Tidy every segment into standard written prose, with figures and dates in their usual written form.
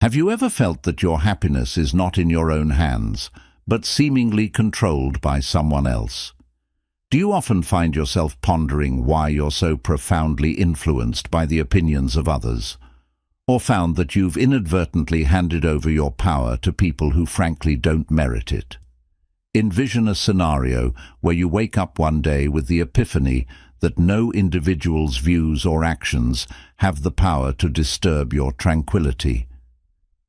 Have you ever felt that your happiness is not in your own hands, but seemingly controlled by someone else? Do you often find yourself pondering why you're so profoundly influenced by the opinions of others? Or found that you've inadvertently handed over your power to people who frankly don't merit it? Envision a scenario where you wake up one day with the epiphany that no individual's views or actions have the power to disturb your tranquility.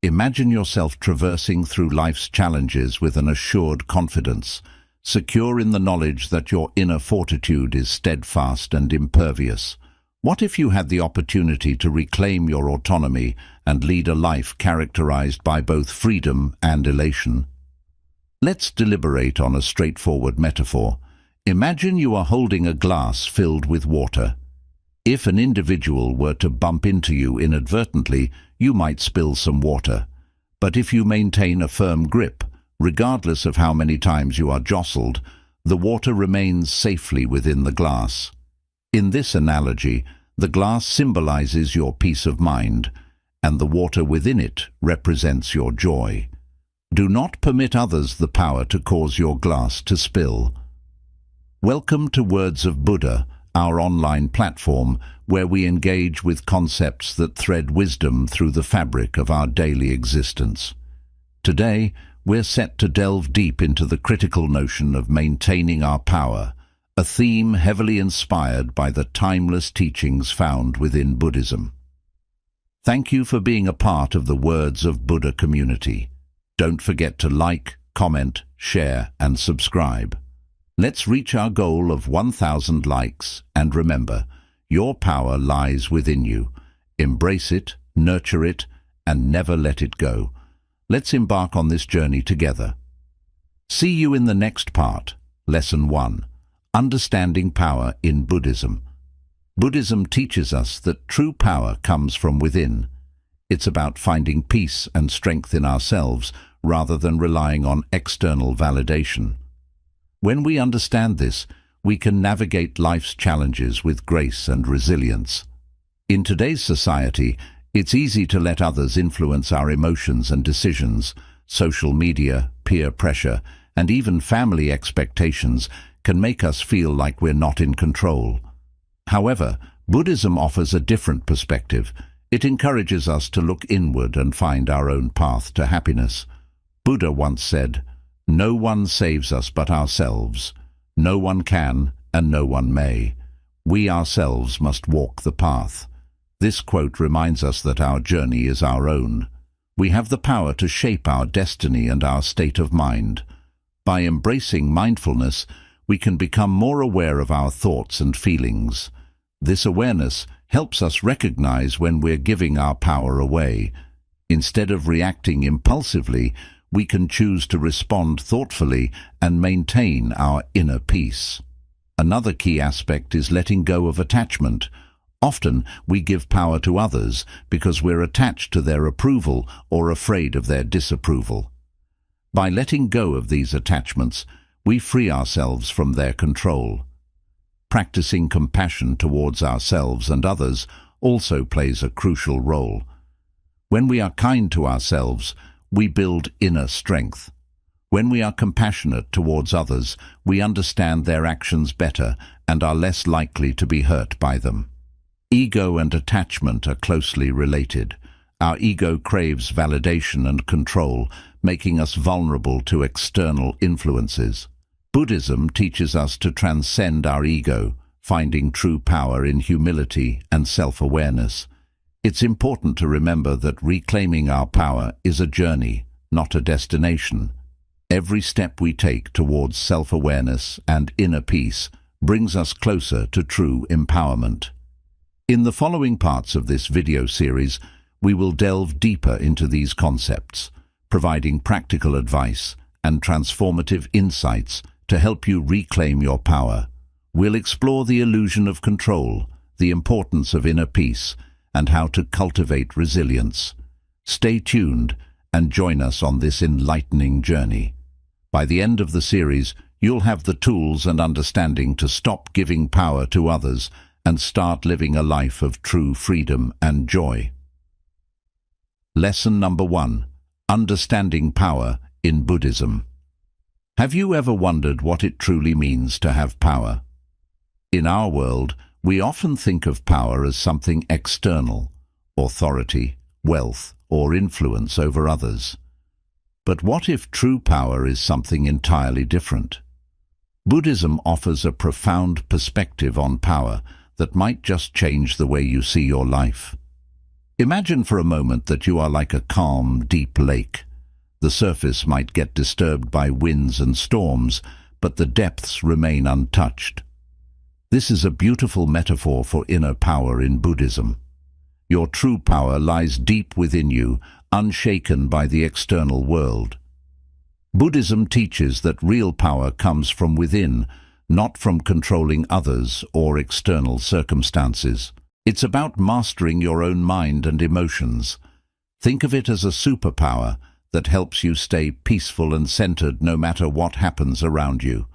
Imagine yourself traversing through life's challenges with an assured confidence, secure in the knowledge that your inner fortitude is steadfast and impervious. What if you had the opportunity to reclaim your autonomy and lead a life characterized by both freedom and elation? Let's deliberate on a straightforward metaphor. Imagine you are holding a glass filled with water. If an individual were to bump into you inadvertently, you might spill some water. But if you maintain a firm grip, regardless of how many times you are jostled, the water remains safely within the glass. In this analogy, the glass symbolizes your peace of mind, and the water within it represents your joy. Do not permit others the power to cause your glass to spill. Welcome to Words of Buddha, our online platform where we engage with concepts that thread wisdom through the fabric of our daily existence. Today, we're set to delve deep into the critical notion of maintaining our power, a theme heavily inspired by the timeless teachings found within Buddhism. Thank you for being a part of the Words of Buddha community. Don't forget to like, comment, share, and subscribe. Let's reach our goal of 1,000 likes, and remember, your power lies within you. Embrace it, nurture it, and never let it go. Let's embark on this journey together. See you in the next part, Lesson 1, Understanding Power in Buddhism. Buddhism teaches us that true power comes from within. It's about finding peace and strength in ourselves rather than relying on external validation. When we understand this, we can navigate life's challenges with grace and resilience. In today's society, it's easy to let others influence our emotions and decisions. Social media, peer pressure, and even family expectations can make us feel like we're not in control. However, Buddhism offers a different perspective. It encourages us to look inward and find our own path to happiness. Buddha once said, "No one saves us but ourselves. No one can, and no one may. We ourselves must walk the path." This quote reminds us that our journey is our own. We have the power to shape our destiny and our state of mind. By embracing mindfulness, we can become more aware of our thoughts and feelings. This awareness helps us recognize when we're giving our power away. Instead of reacting impulsively, we can choose to respond thoughtfully and maintain our inner peace. Another key aspect is letting go of attachment. Often, we give power to others because we're attached to their approval or afraid of their disapproval. By letting go of these attachments, we free ourselves from their control. Practicing compassion towards ourselves and others also plays a crucial role. When we are kind to ourselves, we build inner strength. When we are compassionate towards others, we understand their actions better and are less likely to be hurt by them. Ego and attachment are closely related. Our ego craves validation and control, making us vulnerable to external influences. Buddhism teaches us to transcend our ego, finding true power in humility and self-awareness. It's important to remember that reclaiming our power is a journey, not a destination. Every step we take towards self-awareness and inner peace brings us closer to true empowerment. In the following parts of this video series, we will delve deeper into these concepts, providing practical advice and transformative insights to help you reclaim your power. We'll explore the illusion of control, the importance of inner peace, and how to cultivate resilience. Stay tuned and join us on this enlightening journey. By the end of the series, you'll have the tools and understanding to stop giving power to others and start living a life of true freedom and joy. Lesson number 1. Understanding power in Buddhism. Have you ever wondered what it truly means to have power? In our world, we often think of power as something external, authority, wealth, or influence over others. But what if true power is something entirely different? Buddhism offers a profound perspective on power that might just change the way you see your life. Imagine for a moment that you are like a calm, deep lake. The surface might get disturbed by winds and storms, but the depths remain untouched. This is a beautiful metaphor for inner power in Buddhism. Your true power lies deep within you, unshaken by the external world. Buddhism teaches that real power comes from within, not from controlling others or external circumstances. It's about mastering your own mind and emotions. Think of it as a superpower that helps you stay peaceful and centered no matter what happens around you.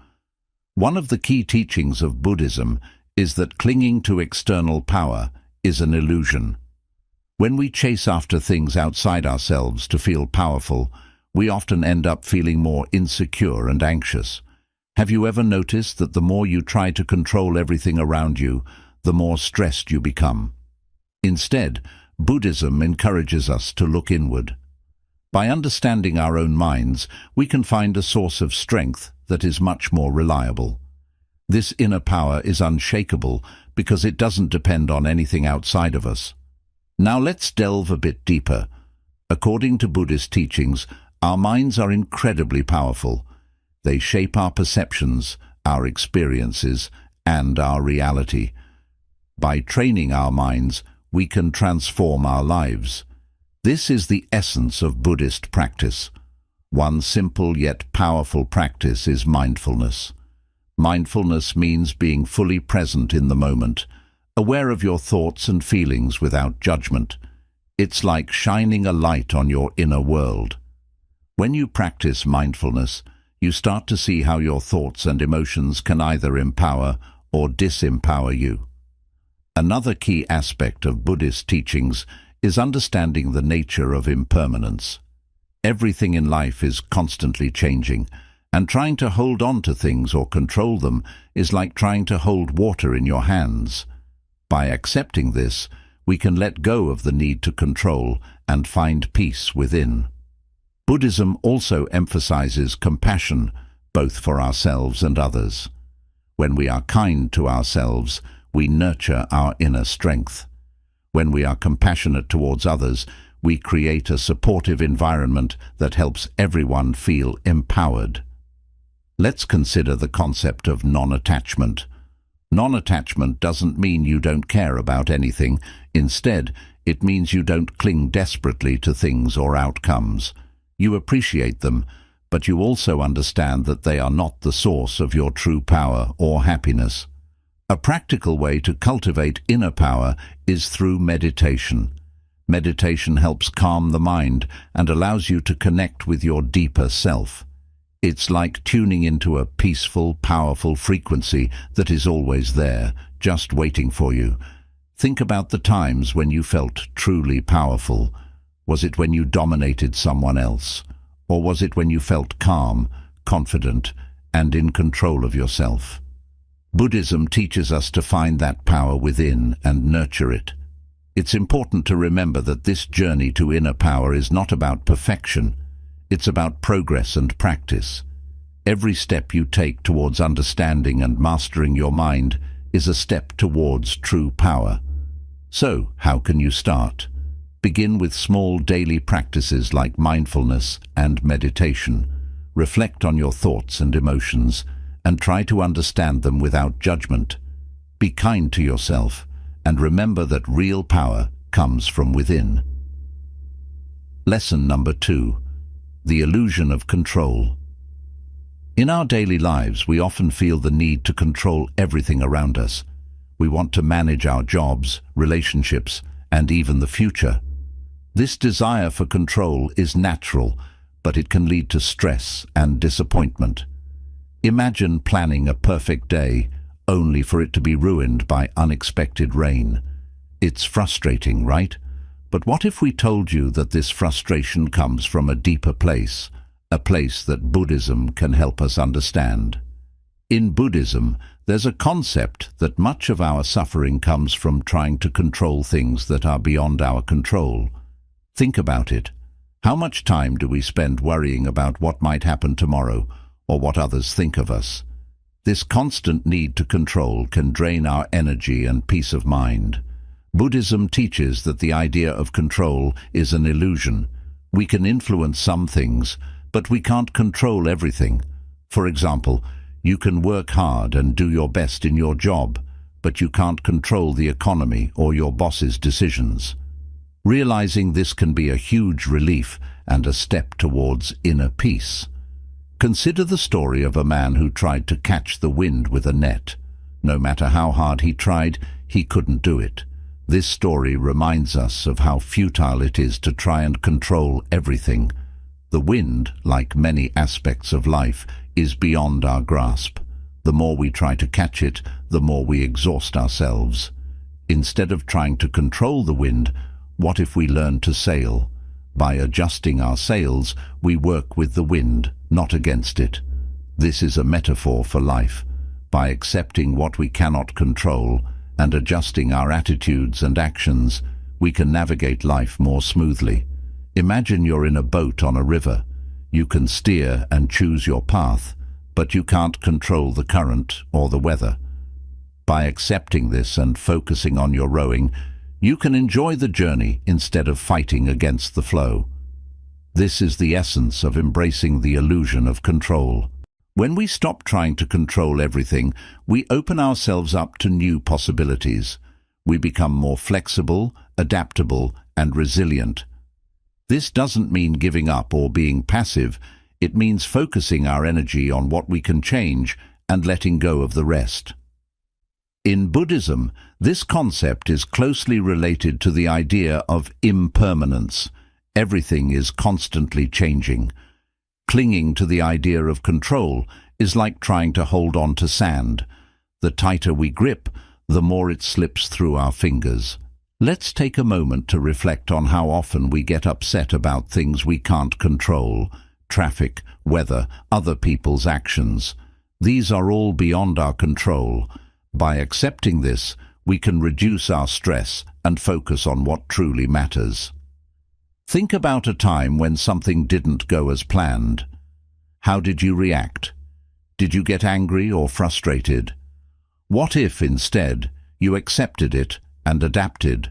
One of the key teachings of Buddhism is that clinging to external power is an illusion. When we chase after things outside ourselves to feel powerful, we often end up feeling more insecure and anxious. Have you ever noticed that the more you try to control everything around you, the more stressed you become? Instead, Buddhism encourages us to look inward. By understanding our own minds, we can find a source of strength that is much more reliable. This inner power is unshakable because it doesn't depend on anything outside of us. Now let's delve a bit deeper. According to Buddhist teachings, our minds are incredibly powerful. They shape our perceptions, our experiences, and our reality. By training our minds, we can transform our lives. This is the essence of Buddhist practice. One simple yet powerful practice is mindfulness. Mindfulness means being fully present in the moment, aware of your thoughts and feelings without judgment. It's like shining a light on your inner world. When you practice mindfulness, you start to see how your thoughts and emotions can either empower or disempower you. Another key aspect of Buddhist teachings is understanding the nature of impermanence. Everything in life is constantly changing, and trying to hold on to things or control them is like trying to hold water in your hands. By accepting this, we can let go of the need to control and find peace within. Buddhism also emphasizes compassion, both for ourselves and others. When we are kind to ourselves, we nurture our inner strength. When we are compassionate towards others, we create a supportive environment that helps everyone feel empowered. Let's consider the concept of non-attachment. Non-attachment doesn't mean you don't care about anything. Instead, it means you don't cling desperately to things or outcomes. You appreciate them, but you also understand that they are not the source of your true power or happiness. A practical way to cultivate inner power is through meditation. Meditation helps calm the mind and allows you to connect with your deeper self. It's like tuning into a peaceful, powerful frequency that is always there, just waiting for you. Think about the times when you felt truly powerful. Was it when you dominated someone else? Or was it when you felt calm, confident, and in control of yourself? Buddhism teaches us to find that power within and nurture it. It's important to remember that this journey to inner power is not about perfection. It's about progress and practice. Every step you take towards understanding and mastering your mind is a step towards true power. So, how can you start? Begin with small daily practices like mindfulness and meditation. Reflect on your thoughts and emotions, and try to understand them without judgment. Be kind to yourself, and remember that real power comes from within. Lesson number 2. The illusion of control. In our daily lives, we often feel the need to control everything around us. We want to manage our jobs, relationships, and even the future. This desire for control is natural, but it can lead to stress and disappointment. Imagine planning a perfect day, only for it to be ruined by unexpected rain. It's frustrating, right? But what if we told you that this frustration comes from a deeper place, a place that Buddhism can help us understand? In Buddhism, there's a concept that much of our suffering comes from trying to control things that are beyond our control. Think about it. How much time do we spend worrying about what might happen tomorrow or what others think of us? This constant need to control can drain our energy and peace of mind. Buddhism teaches that the idea of control is an illusion. We can influence some things, but we can't control everything. For example, you can work hard and do your best in your job, but you can't control the economy or your boss's decisions. Realizing this can be a huge relief and a step towards inner peace. Consider the story of a man who tried to catch the wind with a net. No matter how hard he tried, he couldn't do it. This story reminds us of how futile it is to try and control everything. The wind, like many aspects of life, is beyond our grasp. The more we try to catch it, the more we exhaust ourselves. Instead of trying to control the wind, what if we learn to sail? By adjusting our sails, we work with the wind, not against it. This is a metaphor for life. By accepting what we cannot control and adjusting our attitudes and actions, we can navigate life more smoothly. Imagine you're in a boat on a river. You can steer and choose your path, but you can't control the current or the weather. By accepting this and focusing on your rowing, you can enjoy the journey instead of fighting against the flow. This is the essence of embracing the illusion of control. When we stop trying to control everything, we open ourselves up to new possibilities. We become more flexible, adaptable, and resilient. This doesn't mean giving up or being passive. It means focusing our energy on what we can change and letting go of the rest. In Buddhism, this concept is closely related to the idea of impermanence. Everything is constantly changing. Clinging to the idea of control is like trying to hold on to sand. The tighter we grip, the more it slips through our fingers. Let's take a moment to reflect on how often we get upset about things we can't control: traffic, weather, other people's actions. These are all beyond our control. By accepting this, we can reduce our stress and focus on what truly matters. Think about a time when something didn't go as planned. How did you react? Did you get angry or frustrated? What if, instead, you accepted it and adapted?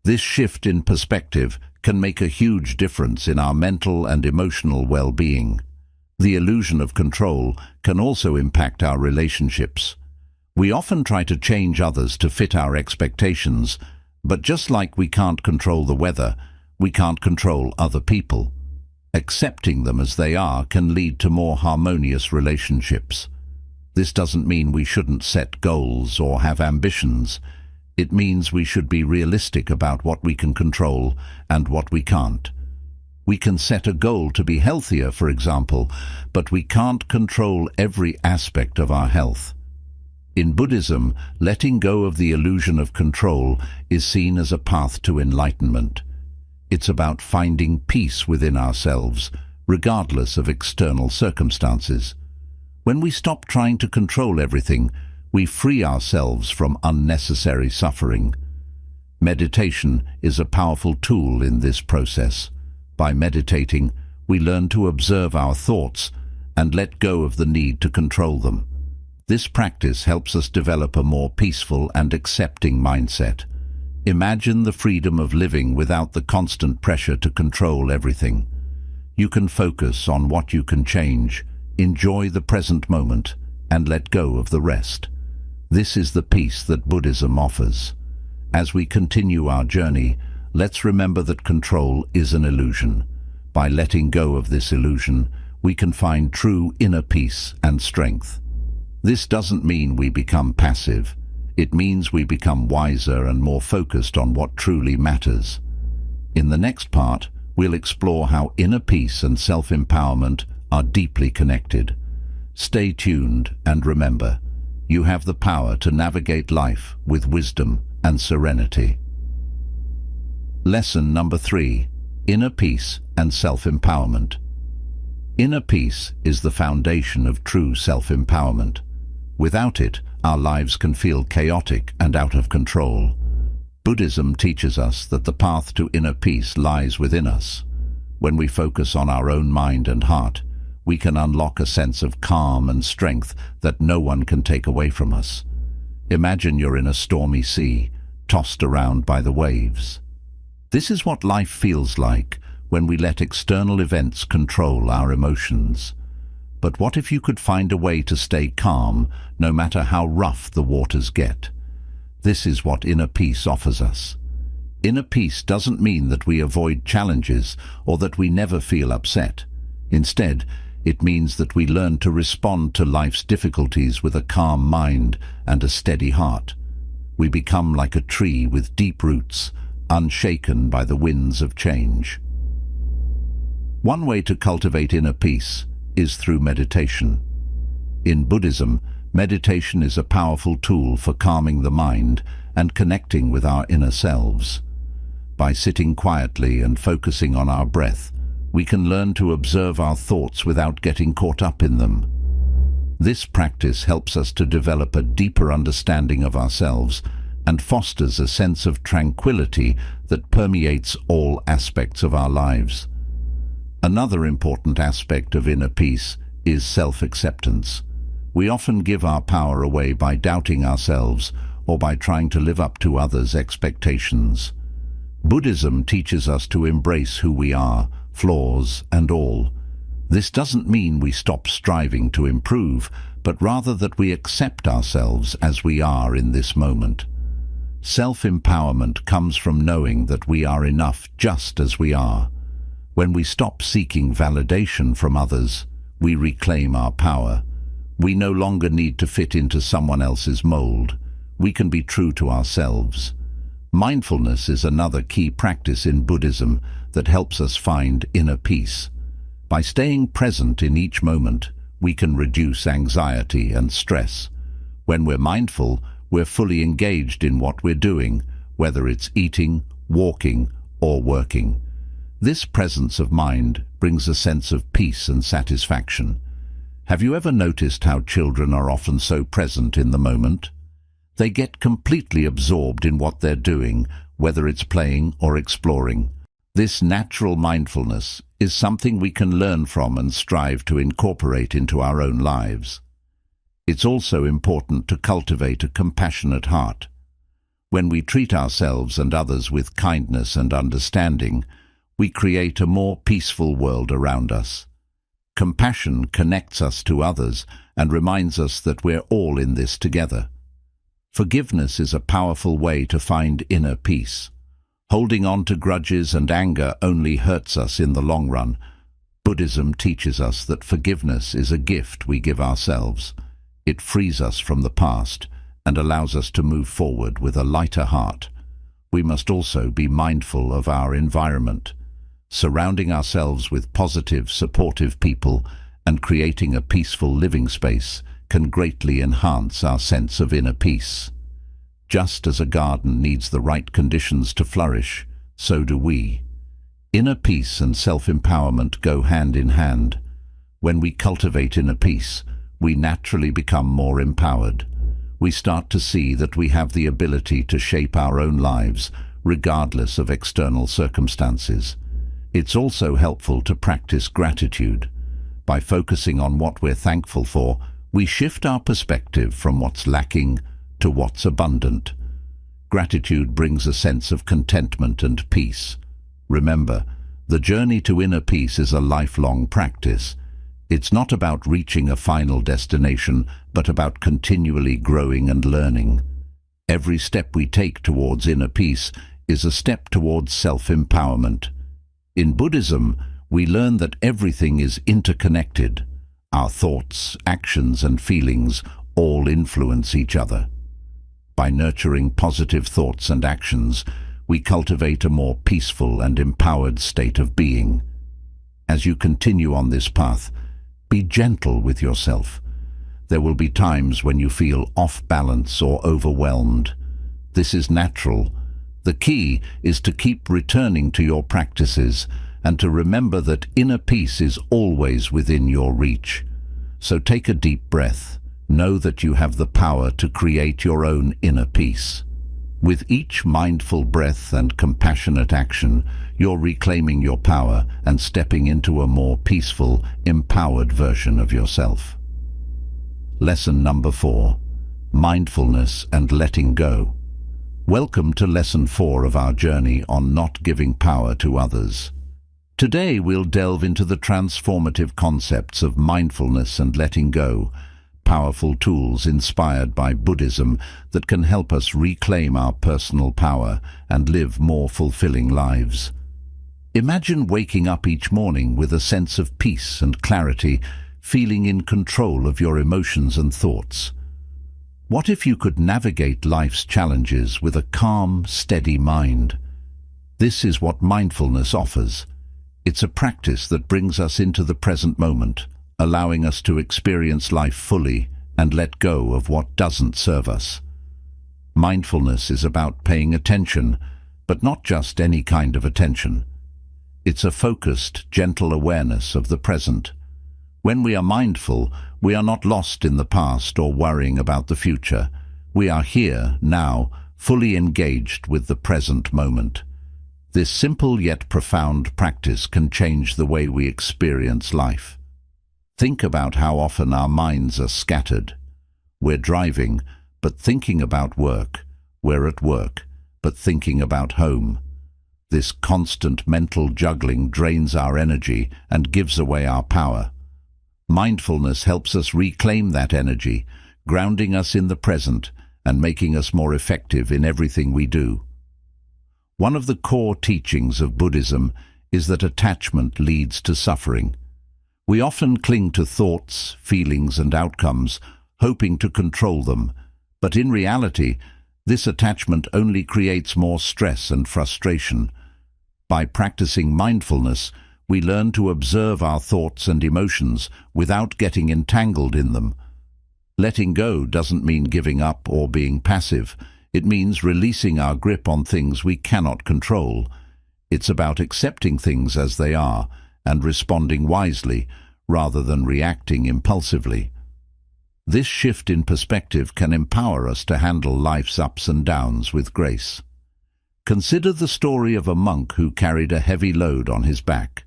This shift in perspective can make a huge difference in our mental and emotional well-being. The illusion of control can also impact our relationships. We often try to change others to fit our expectations, but just like we can't control the weather, we can't control other people. Accepting them as they are can lead to more harmonious relationships. This doesn't mean we shouldn't set goals or have ambitions. It means we should be realistic about what we can control and what we can't. We can set a goal to be healthier, for example, but we can't control every aspect of our health. In Buddhism, letting go of the illusion of control is seen as a path to enlightenment. It's about finding peace within ourselves, regardless of external circumstances. When we stop trying to control everything, we free ourselves from unnecessary suffering. Meditation is a powerful tool in this process. By meditating, we learn to observe our thoughts and let go of the need to control them. This practice helps us develop a more peaceful and accepting mindset. Imagine the freedom of living without the constant pressure to control everything. You can focus on what you can change, enjoy the present moment, and let go of the rest. This is the peace that Buddhism offers. As we continue our journey, let's remember that control is an illusion. By letting go of this illusion, we can find true inner peace and strength. This doesn't mean we become passive. It means we become wiser and more focused on what truly matters. In the next part, we'll explore how inner peace and self-empowerment are deeply connected. Stay tuned and remember, you have the power to navigate life with wisdom and serenity. Lesson number 3. Inner peace and self-empowerment. Inner peace is the foundation of true self-empowerment. Without it, our lives can feel chaotic and out of control. Buddhism teaches us that the path to inner peace lies within us. When we focus on our own mind and heart, we can unlock a sense of calm and strength that no one can take away from us. Imagine you're in a stormy sea, tossed around by the waves. This is what life feels like when we let external events control our emotions. But what if you could find a way to stay calm, no matter how rough the waters get? This is what inner peace offers us. Inner peace doesn't mean that we avoid challenges or that we never feel upset. Instead, it means that we learn to respond to life's difficulties with a calm mind and a steady heart. We become like a tree with deep roots, unshaken by the winds of change. One way to cultivate inner peace is through meditation. In Buddhism, meditation is a powerful tool for calming the mind and connecting with our inner selves. By sitting quietly and focusing on our breath, we can learn to observe our thoughts without getting caught up in them. This practice helps us to develop a deeper understanding of ourselves and fosters a sense of tranquility that permeates all aspects of our lives. Another important aspect of inner peace is self-acceptance. We often give our power away by doubting ourselves or by trying to live up to others' expectations. Buddhism teaches us to embrace who we are, flaws and all. This doesn't mean we stop striving to improve, but rather that we accept ourselves as we are in this moment. Self-empowerment comes from knowing that we are enough just as we are. When we stop seeking validation from others, we reclaim our power. We no longer need to fit into someone else's mold. We can be true to ourselves. Mindfulness is another key practice in Buddhism that helps us find inner peace. By staying present in each moment, we can reduce anxiety and stress. When we're mindful, we're fully engaged in what we're doing, whether it's eating, walking, or working. This presence of mind brings a sense of peace and satisfaction. Have you ever noticed how children are often so present in the moment? They get completely absorbed in what they're doing, whether it's playing or exploring. This natural mindfulness is something we can learn from and strive to incorporate into our own lives. It's also important to cultivate a compassionate heart. When we treat ourselves and others with kindness and understanding, we create a more peaceful world around us. Compassion connects us to others and reminds us that we're all in this together. Forgiveness is a powerful way to find inner peace. Holding on to grudges and anger only hurts us in the long run. Buddhism teaches us that forgiveness is a gift we give ourselves. It frees us from the past and allows us to move forward with a lighter heart. We must also be mindful of our environment. Surrounding ourselves with positive, supportive people and creating a peaceful living space can greatly enhance our sense of inner peace. Just as a garden needs the right conditions to flourish, so do we. Inner peace and self-empowerment go hand in hand. When we cultivate inner peace, we naturally become more empowered. We start to see that we have the ability to shape our own lives, regardless of external circumstances. It's also helpful to practice gratitude. By focusing on what we're thankful for, we shift our perspective from what's lacking to what's abundant. Gratitude brings a sense of contentment and peace. Remember, the journey to inner peace is a lifelong practice. It's not about reaching a final destination, but about continually growing and learning. Every step we take towards inner peace is a step towards self-empowerment. In Buddhism, we learn that everything is interconnected. Our thoughts, actions, and feelings all influence each other. By nurturing positive thoughts and actions, we cultivate a more peaceful and empowered state of being. As you continue on this path, be gentle with yourself. There will be times when you feel off balance or overwhelmed. This is natural. The key is to keep returning to your practices and to remember that inner peace is always within your reach. So take a deep breath. Know that you have the power to create your own inner peace. With each mindful breath and compassionate action, you're reclaiming your power and stepping into a more peaceful, empowered version of yourself. Lesson number 4. Mindfulness and letting go. Welcome to Lesson 4 of our journey on not giving power to others. Today we'll delve into the transformative concepts of mindfulness and letting go, powerful tools inspired by Buddhism that can help us reclaim our personal power and live more fulfilling lives. Imagine waking up each morning with a sense of peace and clarity, feeling in control of your emotions and thoughts. What if you could navigate life's challenges with a calm, steady mind? This is what mindfulness offers. It's a practice that brings us into the present moment, allowing us to experience life fully and let go of what doesn't serve us. Mindfulness is about paying attention, but not just any kind of attention. It's a focused, gentle awareness of the present. When we are mindful, we are not lost in the past or worrying about the future. We are here, now, fully engaged with the present moment. This simple yet profound practice can change the way we experience life. Think about how often our minds are scattered. We're driving, but thinking about work. We're at work, but thinking about home. This constant mental juggling drains our energy and gives away our power. Mindfulness helps us reclaim that energy, grounding us in the present and making us more effective in everything we do. One of the core teachings of Buddhism is that attachment leads to suffering. We often cling to thoughts, feelings, and outcomes, hoping to control them, but in reality, this attachment only creates more stress and frustration. By practicing mindfulness, we learn to observe our thoughts and emotions without getting entangled in them. Letting go doesn't mean giving up or being passive. It means releasing our grip on things we cannot control. It's about accepting things as they are and responding wisely rather than reacting impulsively. This shift in perspective can empower us to handle life's ups and downs with grace. Consider the story of a monk who carried a heavy load on his back.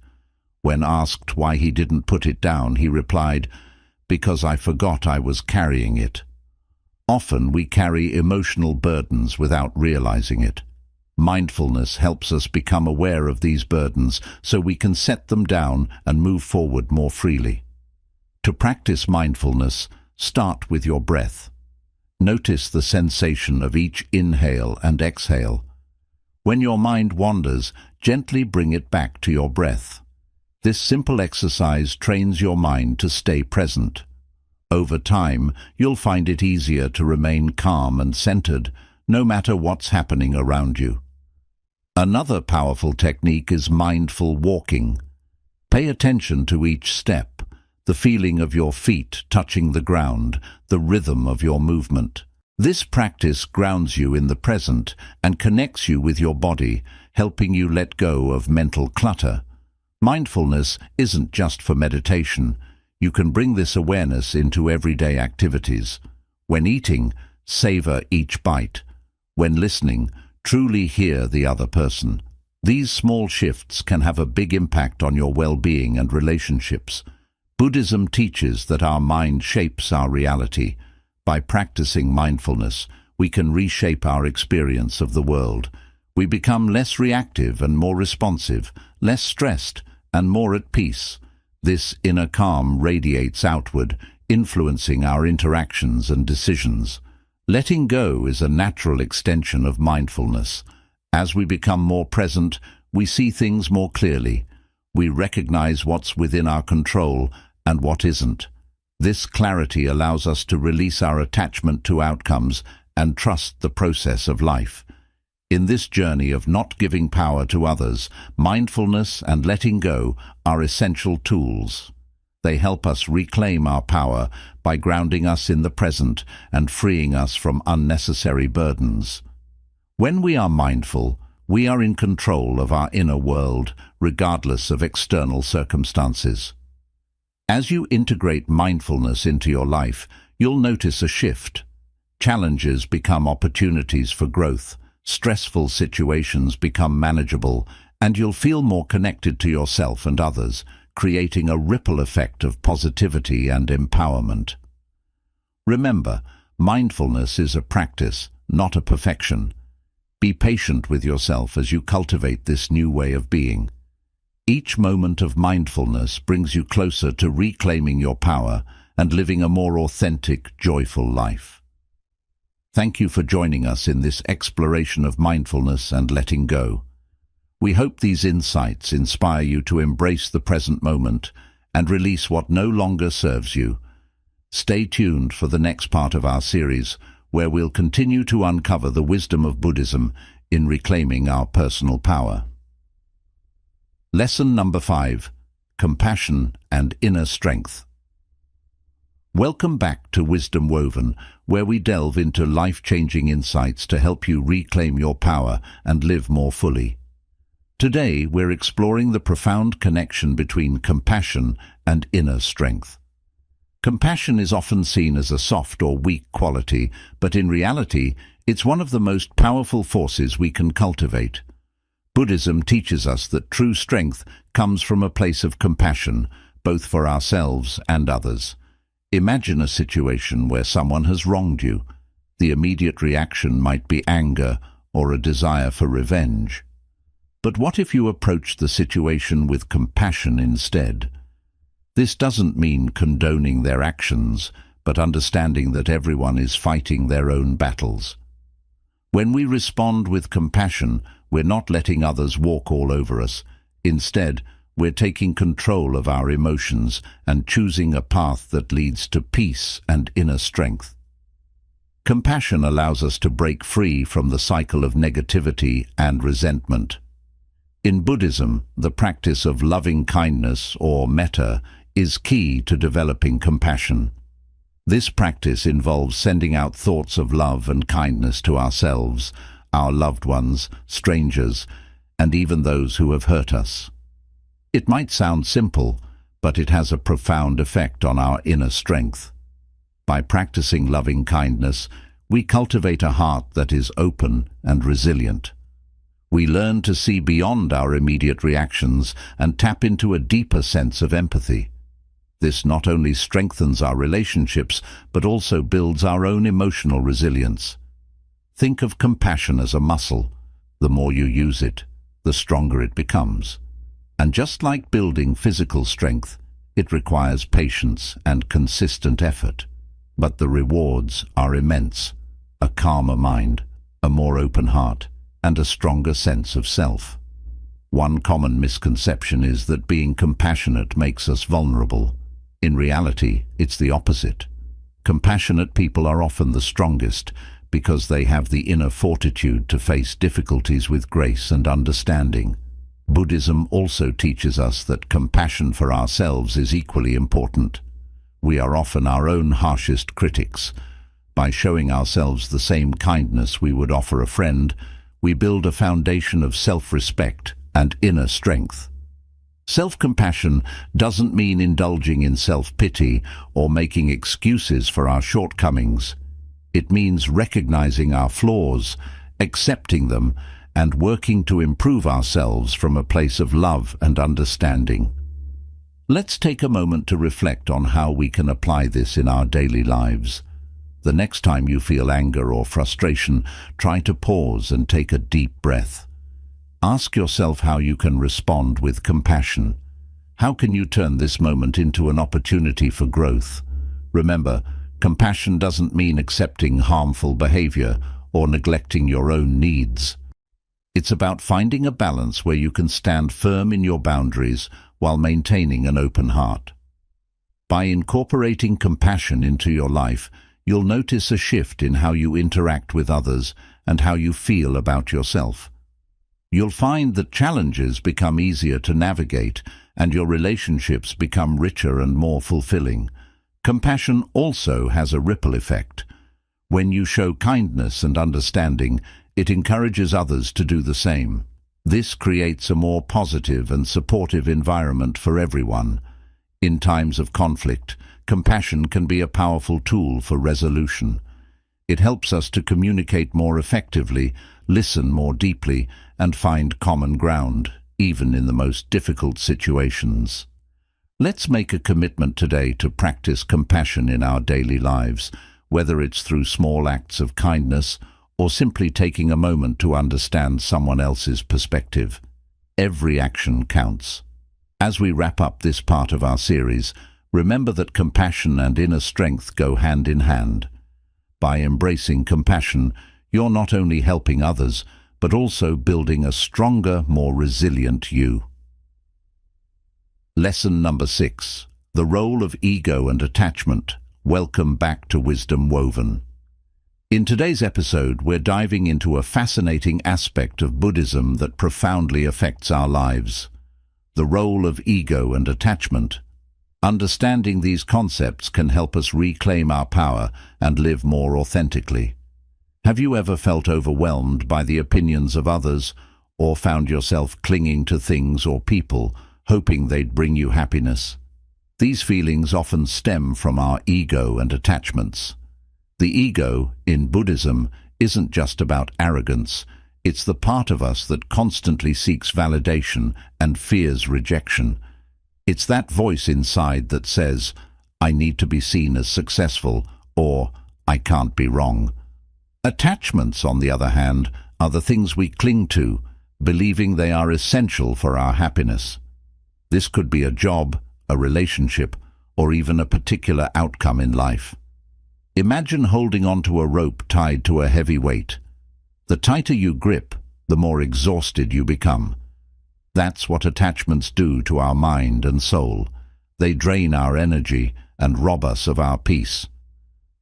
When asked why he didn't put it down, he replied, "Because I forgot I was carrying it." Often we carry emotional burdens without realizing it. Mindfulness helps us become aware of these burdens so we can set them down and move forward more freely. To practice mindfulness, start with your breath. Notice the sensation of each inhale and exhale. When your mind wanders, gently bring it back to your breath. This simple exercise trains your mind to stay present. Over time, you'll find it easier to remain calm and centered, no matter what's happening around you. Another powerful technique is mindful walking. Pay attention to each step, the feeling of your feet touching the ground, the rhythm of your movement. This practice grounds you in the present and connects you with your body, helping you let go of mental clutter. Mindfulness isn't just for meditation. You can bring this awareness into everyday activities. When eating, savor each bite. When listening, truly hear the other person. These small shifts can have a big impact on your well-being and relationships. Buddhism teaches that our mind shapes our reality. By practicing mindfulness, we can reshape our experience of the world. We become less reactive and more responsive, less stressed and more at peace. This inner calm radiates outward, influencing our interactions and decisions. Letting go is a natural extension of mindfulness. As we become more present, we see things more clearly. We recognize what's within our control and what isn't. This clarity allows us to release our attachment to outcomes and trust the process of life. In this journey of not giving power to others, mindfulness and letting go are essential tools. They help us reclaim our power by grounding us in the present and freeing us from unnecessary burdens. When we are mindful, we are in control of our inner world, regardless of external circumstances. As you integrate mindfulness into your life, you'll notice a shift. Challenges become opportunities for growth, stressful situations become manageable, and you'll feel more connected to yourself and others, creating a ripple effect of positivity and empowerment. Remember, mindfulness is a practice, not a perfection. Be patient with yourself as you cultivate this new way of being. Each moment of mindfulness brings you closer to reclaiming your power and living a more authentic, joyful life. Thank you for joining us in this exploration of mindfulness and letting go. We hope these insights inspire you to embrace the present moment and release what no longer serves you. Stay tuned for the next part of our series, where we'll continue to uncover the wisdom of Buddhism in reclaiming our personal power. Lesson number 5: Compassion and Inner Strength. Welcome back to Wisdom Woven, where we delve into life-changing insights to help you reclaim your power and live more fully. Today, we're exploring the profound connection between compassion and inner strength. Compassion is often seen as a soft or weak quality, but in reality, it's one of the most powerful forces we can cultivate. Buddhism teaches us that true strength comes from a place of compassion, both for ourselves and others. Imagine a situation where someone has wronged you. The immediate reaction might be anger or a desire for revenge. But what if you approach the situation with compassion instead? This doesn't mean condoning their actions, but understanding that everyone is fighting their own battles. When we respond with compassion, we're not letting others walk all over us. Instead, we're taking control of our emotions and choosing a path that leads to peace and inner strength. Compassion allows us to break free from the cycle of negativity and resentment. In Buddhism, the practice of loving kindness, or metta, is key to developing compassion. This practice involves sending out thoughts of love and kindness to ourselves, our loved ones, strangers, and even those who have hurt us. It might sound simple, but it has a profound effect on our inner strength. By practicing loving kindness, we cultivate a heart that is open and resilient. We learn to see beyond our immediate reactions and tap into a deeper sense of empathy. This not only strengthens our relationships, but also builds our own emotional resilience. Think of compassion as a muscle. The more you use it, the stronger it becomes. And just like building physical strength, it requires patience and consistent effort. But the rewards are immense: a calmer mind, a more open heart, and a stronger sense of self. One common misconception is that being compassionate makes us vulnerable. In reality, it's the opposite. Compassionate people are often the strongest because they have the inner fortitude to face difficulties with grace and understanding. Buddhism also teaches us that compassion for ourselves is equally important. We are often our own harshest critics. By showing ourselves the same kindness we would offer a friend, we build a foundation of self-respect and inner strength. Self-compassion doesn't mean indulging in self-pity or making excuses for our shortcomings. It means recognizing our flaws, accepting them, and working to improve ourselves from a place of love and understanding. Let's take a moment to reflect on how we can apply this in our daily lives. The next time you feel anger or frustration, try to pause and take a deep breath. Ask yourself how you can respond with compassion. How can you turn this moment into an opportunity for growth? Remember, compassion doesn't mean accepting harmful behavior or neglecting your own needs. It's about finding a balance where you can stand firm in your boundaries while maintaining an open heart. By incorporating compassion into your life, you'll notice a shift in how you interact with others and how you feel about yourself. You'll find that challenges become easier to navigate and your relationships become richer and more fulfilling. Compassion also has a ripple effect. When you show kindness and understanding, it encourages others to do the same. This creates a more positive and supportive environment for everyone. In times of conflict, compassion can be a powerful tool for resolution. It helps us to communicate more effectively, listen more deeply, and find common ground, even in the most difficult situations. Let's make a commitment today to practice compassion in our daily lives, whether it's through small acts of kindness or simply taking a moment to understand someone else's perspective. Every action counts. As we wrap up this part of our series, remember that compassion and inner strength go hand in hand. By embracing compassion, you're not only helping others, but also building a stronger, more resilient you. Lesson number 6. The role of ego and attachment. Welcome back to Wisdom Woven. In today's episode, we're diving into a fascinating aspect of Buddhism that profoundly affects our lives: the role of ego and attachment. Understanding these concepts can help us reclaim our power and live more authentically. Have you ever felt overwhelmed by the opinions of others, or found yourself clinging to things or people, hoping they'd bring you happiness? These feelings often stem from our ego and attachments. The ego, in Buddhism, isn't just about arrogance. It's the part of us that constantly seeks validation and fears rejection. It's that voice inside that says, "I need to be seen as successful," or "I can't be wrong." Attachments, on the other hand, are the things we cling to, believing they are essential for our happiness. This could be a job, a relationship, or even a particular outcome in life. Imagine holding onto a rope tied to a heavy weight. The tighter you grip, the more exhausted you become. That's what attachments do to our mind and soul. They drain our energy and rob us of our peace.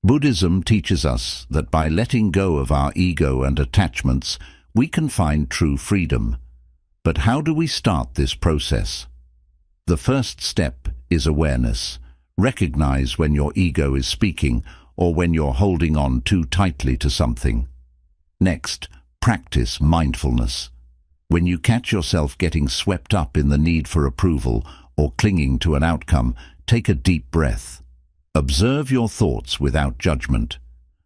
Buddhism teaches us that by letting go of our ego and attachments, we can find true freedom. But how do we start this process? The first step is awareness. Recognize when your ego is speaking or when you're holding on too tightly to something. Next, practice mindfulness. When you catch yourself getting swept up in the need for approval or clinging to an outcome, take a deep breath. Observe your thoughts without judgment.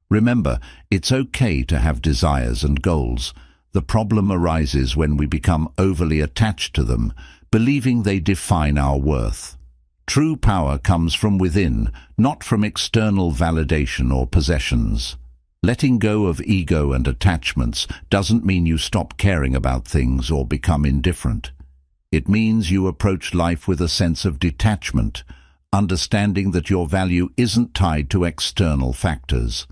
Remember, it's okay to have desires and goals. The problem arises when we become overly attached to them, believing they define our worth. True power comes from within, not from external validation or possessions. Letting go of ego and attachments doesn't mean you stop caring about things or become indifferent. It means you approach life with a sense of detachment, understanding that your value isn't tied to external factors.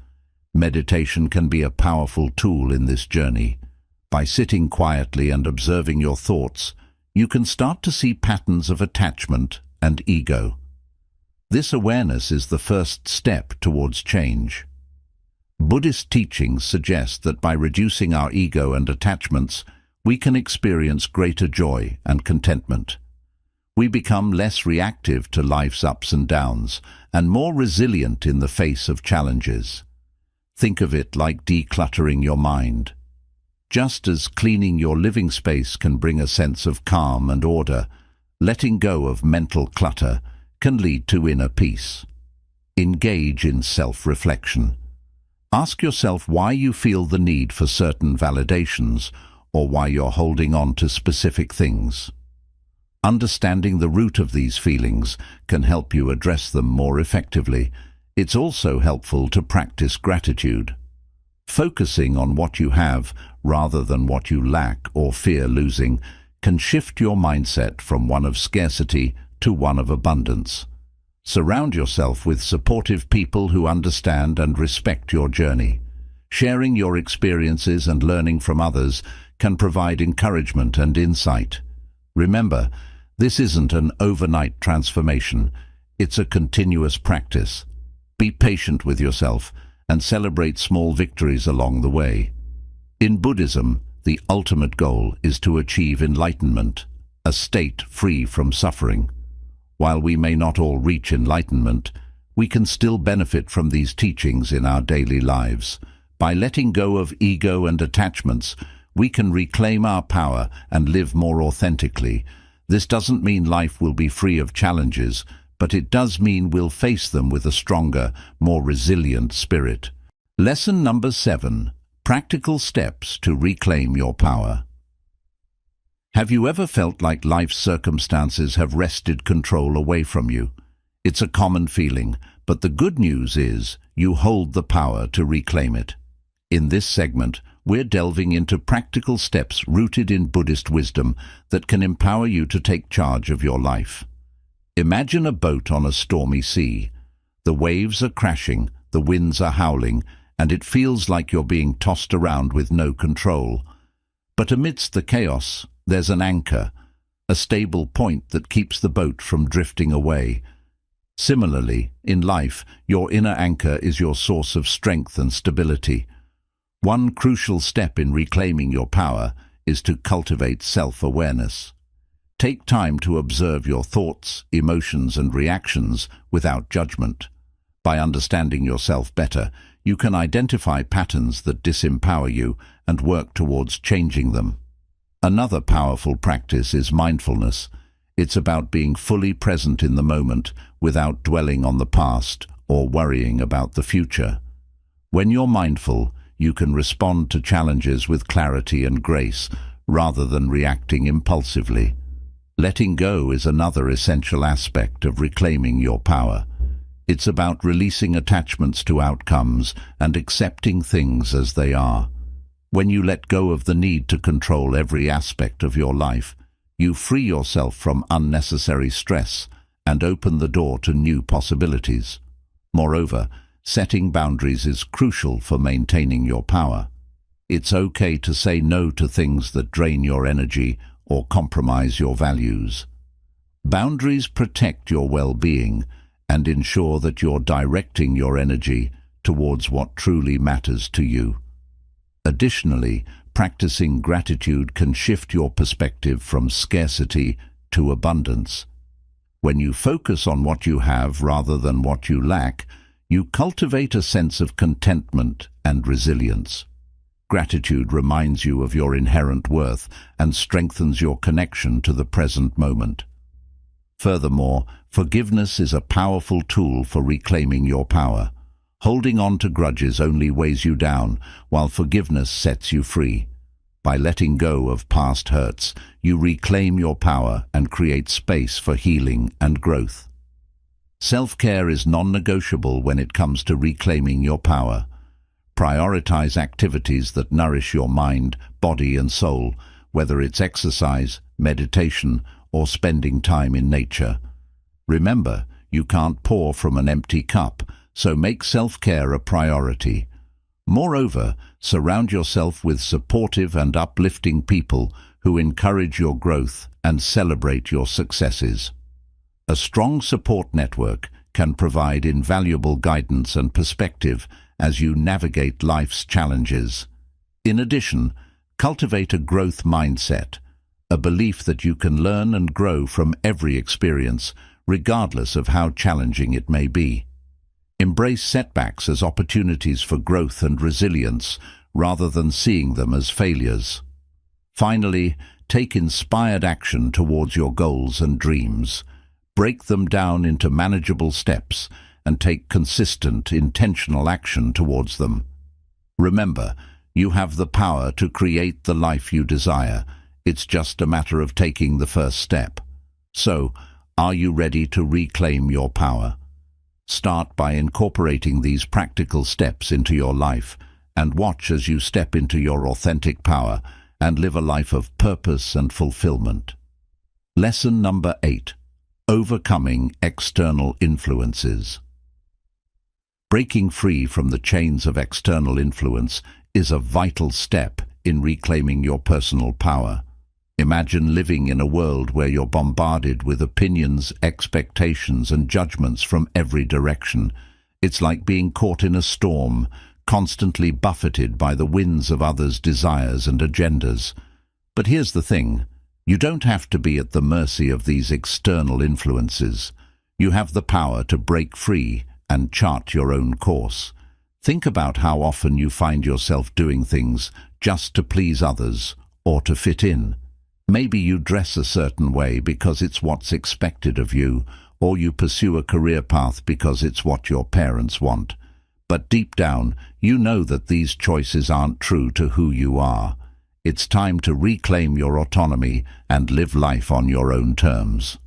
Meditation can be a powerful tool in this journey. By sitting quietly and observing your thoughts, you can start to see patterns of attachment and ego. This awareness is the first step towards change. Buddhist teachings suggest that by reducing our ego and attachments, we can experience greater joy and contentment. We become less reactive to life's ups and downs and more resilient in the face of challenges. Think of it like decluttering your mind. Just as cleaning your living space can bring a sense of calm and order, letting go of mental clutter can lead to inner peace. Engage in self-reflection. Ask yourself why you feel the need for certain validations or why you're holding on to specific things. Understanding the root of these feelings can help you address them more effectively. It's also helpful to practice gratitude. Focusing on what you have rather than what you lack or fear losing can shift your mindset from one of scarcity to one of abundance. Surround yourself with supportive people who understand and respect your journey. Sharing your experiences and learning from others can provide encouragement and insight. Remember, this isn't an overnight transformation. It's a continuous practice. Be patient with yourself and celebrate small victories along the way. In Buddhism, the ultimate goal is to achieve enlightenment, a state free from suffering. While we may not all reach enlightenment, we can still benefit from these teachings in our daily lives. By letting go of ego and attachments, we can reclaim our power and live more authentically. This doesn't mean life will be free of challenges, but it does mean we'll face them with a stronger, more resilient spirit. Lesson number 7. Practical steps to reclaim your power. Have you ever felt like life's circumstances have wrested control away from you? It's a common feeling, but the good news is you hold the power to reclaim it. In this segment, we're delving into practical steps rooted in Buddhist wisdom that can empower you to take charge of your life. Imagine a boat on a stormy sea. The waves are crashing, the winds are howling, and it feels like you're being tossed around with no control. But amidst the chaos, there's an anchor, a stable point that keeps the boat from drifting away. Similarly, in life, your inner anchor is your source of strength and stability. One crucial step in reclaiming your power is to cultivate self-awareness. Take time to observe your thoughts, emotions, and reactions without judgment. By understanding yourself better, you can identify patterns that disempower you and work towards changing them. Another powerful practice is mindfulness. It's about being fully present in the moment without dwelling on the past or worrying about the future. When you're mindful, you can respond to challenges with clarity and grace rather than reacting impulsively. Letting go is another essential aspect of reclaiming your power. It's about releasing attachments to outcomes and accepting things as they are. When you let go of the need to control every aspect of your life, you free yourself from unnecessary stress and open the door to new possibilities. Moreover, setting boundaries is crucial for maintaining your power. It's okay to say no to things that drain your energy or compromise your values. Boundaries protect your well-being and ensure that you're directing your energy towards what truly matters to you. Additionally, practicing gratitude can shift your perspective from scarcity to abundance. When you focus on what you have rather than what you lack, you cultivate a sense of contentment and resilience. Gratitude reminds you of your inherent worth and strengthens your connection to the present moment. Furthermore, forgiveness is a powerful tool for reclaiming your power. Holding on to grudges only weighs you down, while forgiveness sets you free. By letting go of past hurts, you reclaim your power and create space for healing and growth. Self-care is non-negotiable when it comes to reclaiming your power. Prioritize activities that nourish your mind, body, and soul, whether it's exercise, meditation, or spending time in nature. Remember, you can't pour from an empty cup, so make self-care a priority. Moreover, surround yourself with supportive and uplifting people who encourage your growth and celebrate your successes. A strong support network can provide invaluable guidance and perspective as you navigate life's challenges. In addition, cultivate a growth mindset, a belief that you can learn and grow from every experience, regardless of how challenging it may be. Embrace setbacks as opportunities for growth and resilience, rather than seeing them as failures. Finally, take inspired action towards your goals and dreams. Break them down into manageable steps and take consistent, intentional action towards them. Remember, you have the power to create the life you desire. It's just a matter of taking the first step. So, are you ready to reclaim your power? Start by incorporating these practical steps into your life and watch as you step into your authentic power and live a life of purpose and fulfillment. Lesson number 8. Overcoming external influences. Breaking free from the chains of external influence is a vital step in reclaiming your personal power. Imagine living in a world where you're bombarded with opinions, expectations, and judgments from every direction. It's like being caught in a storm, constantly buffeted by the winds of others' desires and agendas. But here's the thing. You don't have to be at the mercy of these external influences. You have the power to break free and chart your own course. Think about how often you find yourself doing things just to please others or to fit in. Maybe you dress a certain way because it's what's expected of you, or you pursue a career path because it's what your parents want. But deep down, you know that these choices aren't true to who you are. It's time to reclaim your autonomy and live life on your own terms.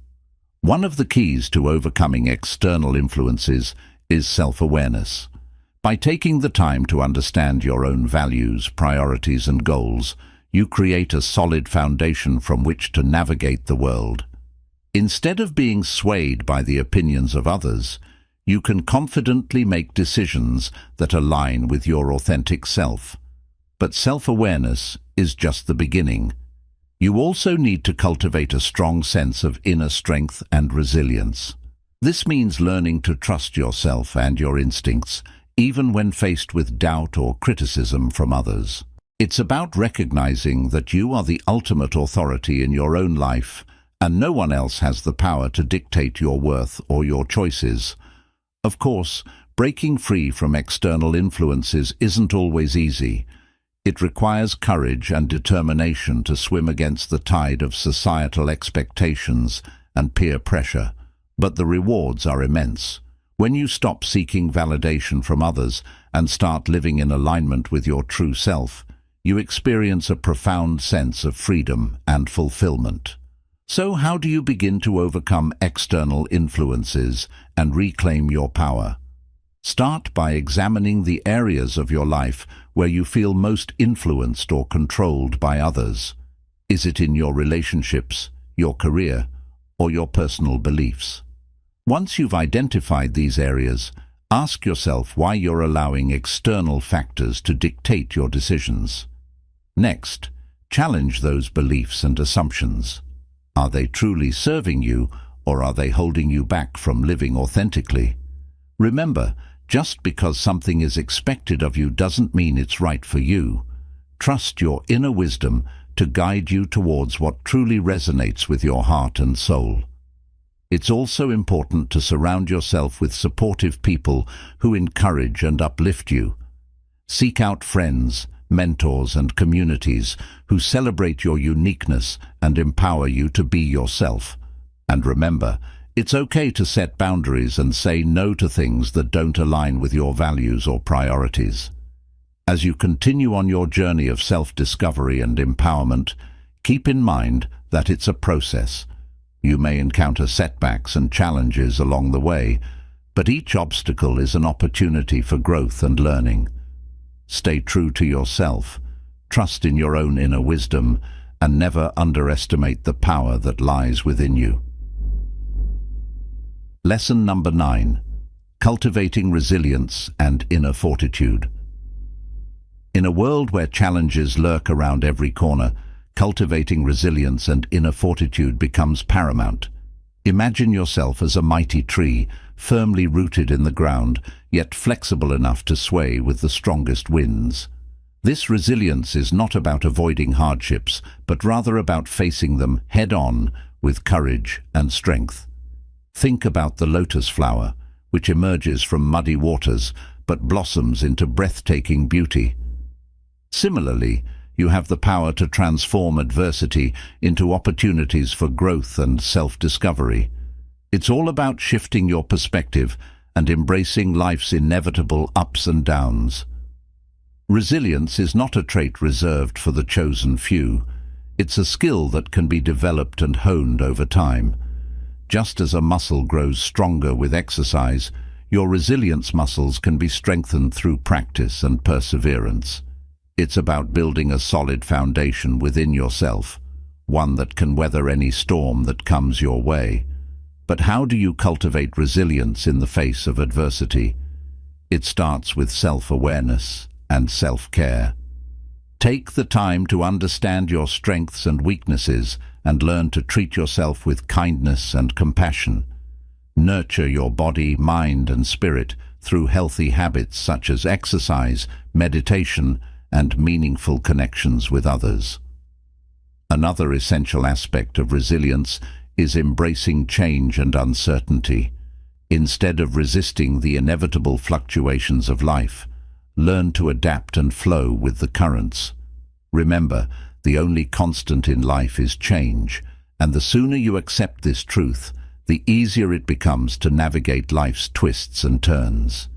One of the keys to overcoming external influences is self-awareness. By taking the time to understand your own values, priorities, and goals, you create a solid foundation from which to navigate the world. Instead of being swayed by the opinions of others, you can confidently make decisions that align with your authentic self. But self-awareness is just the beginning. You also need to cultivate a strong sense of inner strength and resilience. This means learning to trust yourself and your instincts, even when faced with doubt or criticism from others. It's about recognizing that you are the ultimate authority in your own life, and no one else has the power to dictate your worth or your choices. Of course, breaking free from external influences isn't always easy. It requires courage and determination to swim against the tide of societal expectations and peer pressure, but the rewards are immense. When you stop seeking validation from others and start living in alignment with your true self, you experience a profound sense of freedom and fulfillment. So how do you begin to overcome external influences and reclaim your power? Start by examining the areas of your life where you feel most influenced or controlled by others. Is it in your relationships, your career, or your personal beliefs? Once you've identified these areas, ask yourself why you're allowing external factors to dictate your decisions. Next, challenge those beliefs and assumptions. Are they truly serving you, or are they holding you back from living authentically? Remember, just because something is expected of you doesn't mean it's right for you. Trust your inner wisdom to guide you towards what truly resonates with your heart and soul. It's also important to surround yourself with supportive people who encourage and uplift you. Seek out friends, mentors, and communities who celebrate your uniqueness and empower you to be yourself. And remember, it's okay to set boundaries and say no to things that don't align with your values or priorities. As you continue on your journey of self-discovery and empowerment, keep in mind that it's a process. You may encounter setbacks and challenges along the way, but each obstacle is an opportunity for growth and learning. Stay true to yourself, trust in your own inner wisdom, and never underestimate the power that lies within you. Lesson number 9. Cultivating resilience and inner fortitude. In a world where challenges lurk around every corner, cultivating resilience and inner fortitude becomes paramount. Imagine yourself as a mighty tree, firmly rooted in the ground, yet flexible enough to sway with the strongest winds. This resilience is not about avoiding hardships, but rather about facing them head-on with courage and strength. Think about the lotus flower, which emerges from muddy waters but blossoms into breathtaking beauty. Similarly, you have the power to transform adversity into opportunities for growth and self-discovery. It's all about shifting your perspective and embracing life's inevitable ups and downs. Resilience is not a trait reserved for the chosen few. It's a skill that can be developed and honed over time. Just as a muscle grows stronger with exercise, your resilience muscles can be strengthened through practice and perseverance. It's about building a solid foundation within yourself, one that can weather any storm that comes your way. But how do you cultivate resilience in the face of adversity? It starts with self-awareness and self-care. Take the time to understand your strengths and weaknesses and learn to treat yourself with kindness and compassion. Nurture your body, mind, and spirit through healthy habits such as exercise, meditation, and meaningful connections with others. Another essential aspect of resilience is embracing change and uncertainty. Instead of resisting the inevitable fluctuations of life, Learn to adapt and flow with the currents. Remember, the only constant in life is change, and the sooner you accept this truth, the easier it becomes to navigate life's twists and turns.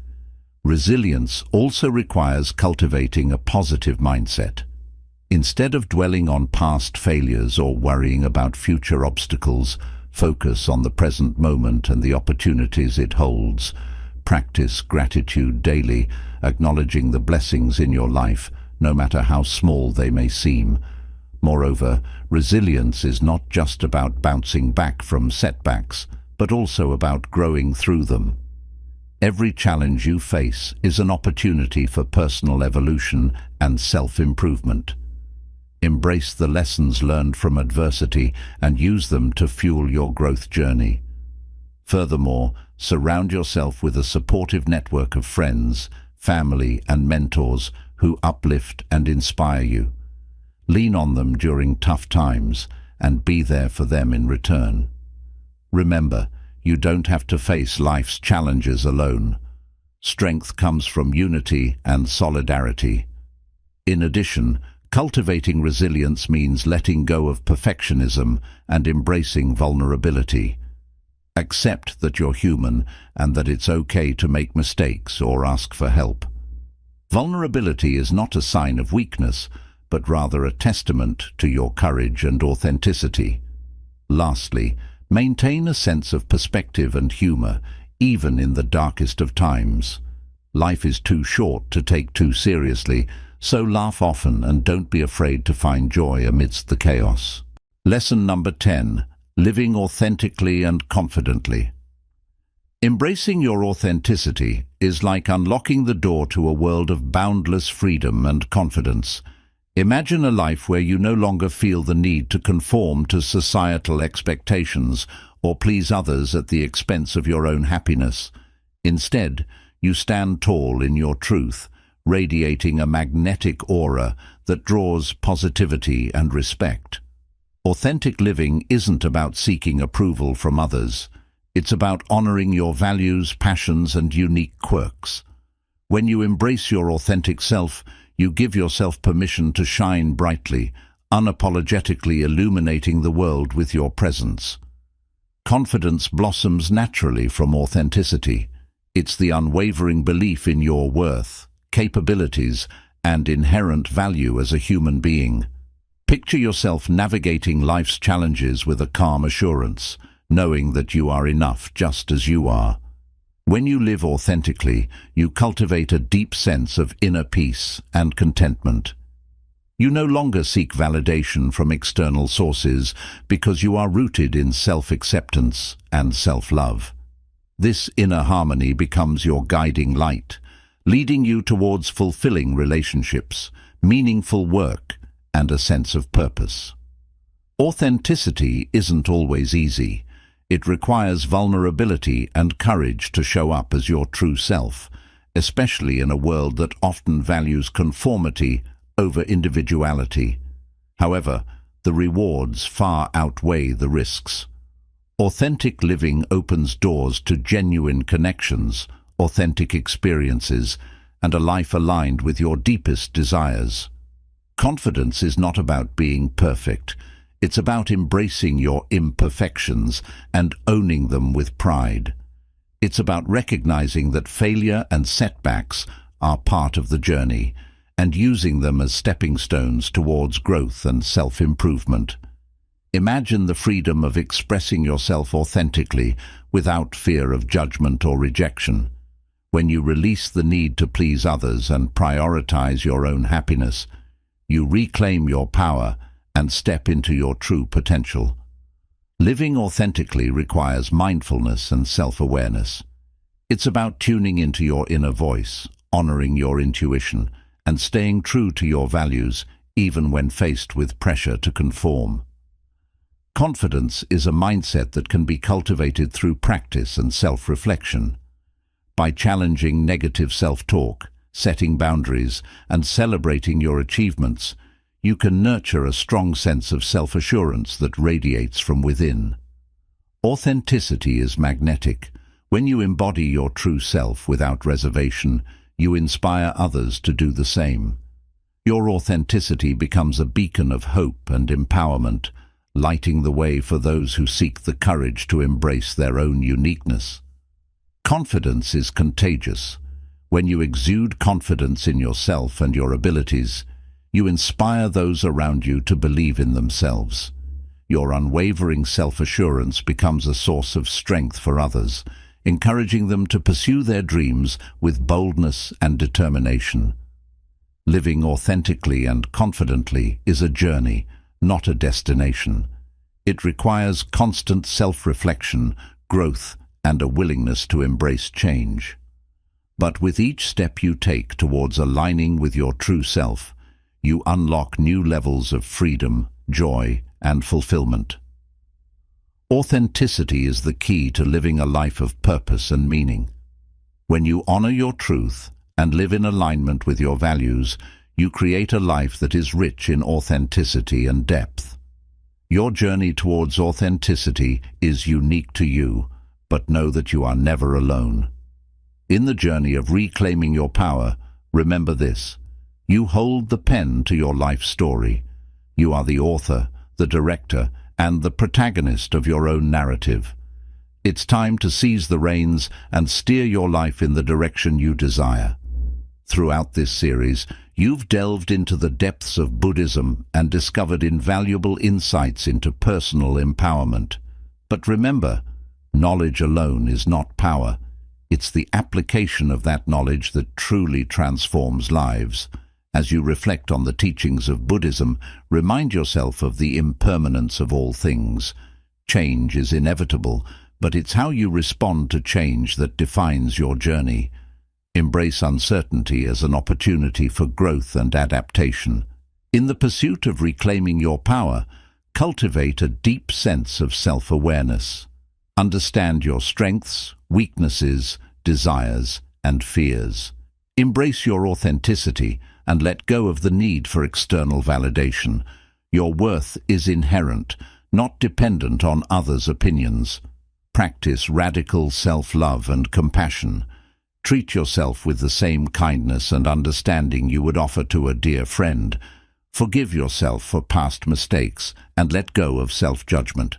Resilience also requires cultivating a positive mindset. Instead of dwelling on past failures or worrying about future obstacles, focus on the present moment and the opportunities it holds. Practice gratitude daily, acknowledging the blessings in your life, no matter how small they may seem. Moreover, resilience is not just about bouncing back from setbacks, but also about growing through them. Every challenge you face is an opportunity for personal evolution and self-improvement. Embrace the lessons learned from adversity and use them to fuel your growth journey. Furthermore, surround yourself with a supportive network of friends, family, and mentors who uplift and inspire you. Lean on them during tough times and be there for them in return. Remember, you don't have to face life's challenges alone. Strength comes from unity and solidarity. In addition, cultivating resilience means letting go of perfectionism and embracing vulnerability. Accept that you're human and that it's okay to make mistakes or ask for help. Vulnerability is not a sign of weakness, but rather a testament to your courage and authenticity. Lastly, maintain a sense of perspective and humor, even in the darkest of times. Life is too short to take too seriously, so laugh often and don't be afraid to find joy amidst the chaos. Lesson number 10. Living authentically and confidently. Embracing your authenticity is like unlocking the door to a world of boundless freedom and confidence. Imagine a life where you no longer feel the need to conform to societal expectations or please others at the expense of your own happiness. Instead, you stand tall in your truth, radiating a magnetic aura that draws positivity and respect. Authentic living isn't about seeking approval from others. It's about honoring your values, passions, and unique quirks. When you embrace your authentic self, you give yourself permission to shine brightly, unapologetically illuminating the world with your presence. Confidence blossoms naturally from authenticity. It's the unwavering belief in your worth, capabilities, and inherent value as a human being. Picture yourself navigating life's challenges with a calm assurance, knowing that you are enough just as you are. When you live authentically, you cultivate a deep sense of inner peace and contentment. You no longer seek validation from external sources because you are rooted in self-acceptance and self-love. This inner harmony becomes your guiding light, leading you towards fulfilling relationships, meaningful work, and a sense of purpose. Authenticity isn't always easy. It requires vulnerability and courage to show up as your true self, especially in a world that often values conformity over individuality. However, the rewards far outweigh the risks. Authentic living opens doors to genuine connections, authentic experiences, and a life aligned with your deepest desires. Confidence is not about being perfect. It's about embracing your imperfections and owning them with pride. It's about recognizing that failure and setbacks are part of the journey and using them as stepping stones towards growth and self-improvement. Imagine the freedom of expressing yourself authentically without fear of judgment or rejection. When you release the need to please others and prioritize your own happiness, you reclaim your power and step into your true potential. Living authentically requires mindfulness and self-awareness. It's about tuning into your inner voice, honoring your intuition, and staying true to your values even when faced with pressure to conform. Confidence is a mindset that can be cultivated through practice and self-reflection. By challenging negative self-talk, setting boundaries, and celebrating your achievements, you can nurture a strong sense of self-assurance that radiates from within. Authenticity is magnetic. When you embody your true self without reservation, you inspire others to do the same. Your authenticity becomes a beacon of hope and empowerment, lighting the way for those who seek the courage to embrace their own uniqueness. Confidence is contagious. When you exude confidence in yourself and your abilities, you inspire those around you to believe in themselves. Your unwavering self-assurance becomes a source of strength for others, encouraging them to pursue their dreams with boldness and determination. Living authentically and confidently is a journey, not a destination. It requires constant self-reflection, growth, and a willingness to embrace change. But with each step you take towards aligning with your true self, you unlock new levels of freedom, joy, and fulfillment. Authenticity is the key to living a life of purpose and meaning. When you honor your truth and live in alignment with your values, you create a life that is rich in authenticity and depth. Your journey towards authenticity is unique to you, but know that you are never alone. In the journey of reclaiming your power, remember this: you hold the pen to your life story. You are the author, the director, and the protagonist of your own narrative. It's time to seize the reins and steer your life in the direction you desire. Throughout this series, you've delved into the depths of Buddhism and discovered invaluable insights into personal empowerment. But remember, knowledge alone is not power. It's the application of that knowledge that truly transforms lives. As you reflect on the teachings of Buddhism, remind yourself of the impermanence of all things. Change is inevitable, but it's how you respond to change that defines your journey. Embrace uncertainty as an opportunity for growth and adaptation. In the pursuit of reclaiming your power, cultivate a deep sense of self-awareness. Understand your strengths, weaknesses, desires, and fears. Embrace your authenticity and let go of the need for external validation. Your worth is inherent, not dependent on others' opinions. Practice radical self-love and compassion. Treat yourself with the same kindness and understanding you would offer to a dear friend. Forgive yourself for past mistakes and let go of self-judgment.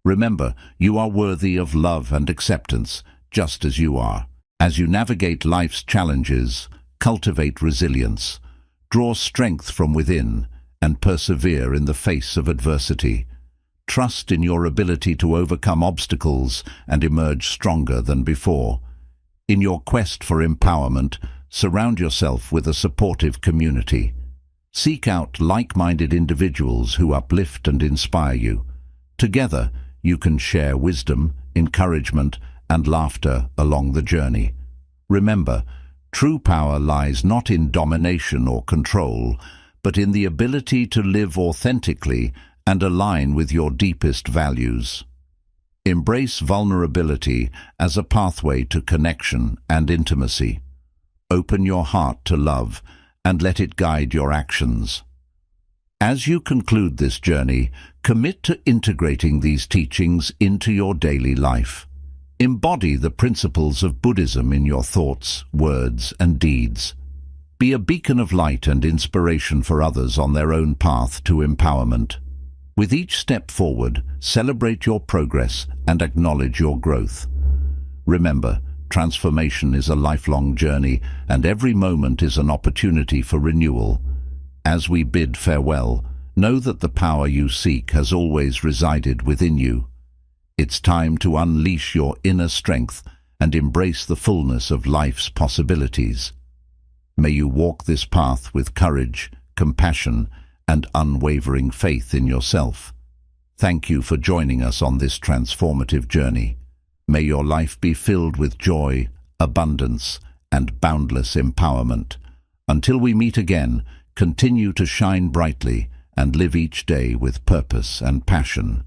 Remember, you are worthy of love and acceptance, just as you are. As you navigate life's challenges, cultivate resilience. Draw strength from within and persevere in the face of adversity. Trust in your ability to overcome obstacles and emerge stronger than before. In your quest for empowerment, surround yourself with a supportive community. Seek out like-minded individuals who uplift and inspire you. Together, you can share wisdom, encouragement, and laughter along the journey. Remember, true power lies not in domination or control, but in the ability to live authentically and align with your deepest values. Embrace vulnerability as a pathway to connection and intimacy. Open your heart to love and let it guide your actions. As you conclude this journey, commit to integrating these teachings into your daily life. Embody the principles of Buddhism in your thoughts, words, and deeds. Be a beacon of light and inspiration for others on their own path to empowerment. With each step forward, celebrate your progress and acknowledge your growth. Remember, transformation is a lifelong journey, and every moment is an opportunity for renewal. As we bid farewell, know that the power you seek has always resided within you. It's time to unleash your inner strength and embrace the fullness of life's possibilities. May you walk this path with courage, compassion, and unwavering faith in yourself. Thank you for joining us on this transformative journey. May your life be filled with joy, abundance, and boundless empowerment. Until we meet again, continue to shine brightly and live each day with purpose and passion.